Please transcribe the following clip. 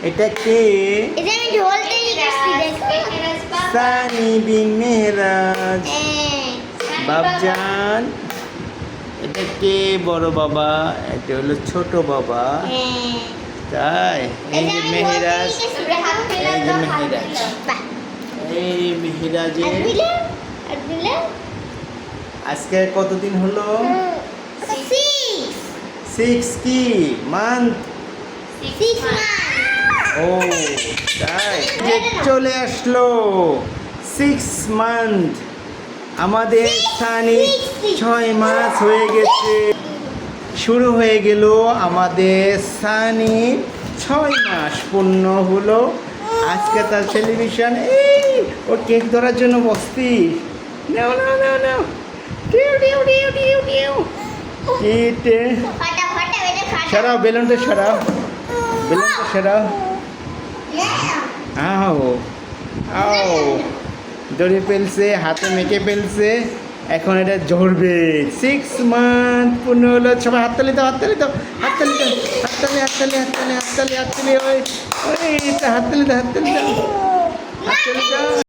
এটা কে? এটা আমি ঢোল তৈরি করছি দেখো। সানি বিন মেহরাজ। বাবজান। এটা কে বড় বাবা? এটা হলো ছোট বাবা। তাই এই যে মেহরাজ, এই যে মেহরাজ, এই মেহরাজের আজকে কতদিন হলো? 6 কি মান্থ? ও তাই যে চলে আসলো 6 মান্থ। আমাদের সানি 6 মাস হয়ে গেছে। শুরু হয়ে গেল আমাদের সানি 6 মাস পূর্ণ হলো। আজকে তার সেলিব্রেশন। এই ও কেক ধরার জন্য বসতি। নাও নাও নাও নাও। টিউ টিউ টিউ টিউ টিউ। কেটে সরাও, বেলুনটা সরাও, বেলুনটা সরাও। আও আও ধরে ফেলছে, হাতে মেখে ফেলছে। এখন এটা ঝরবে। 6 মান্থ পূর্ণ হলো। সবাই হাততালি দাও, হাততালি দাও, হাততালি দাও, হাততালি হাততালি হাততালি হাততালি হাততালি। ওই ওই হাততালি দাও, হাততালি দাও, হাততালি দাও।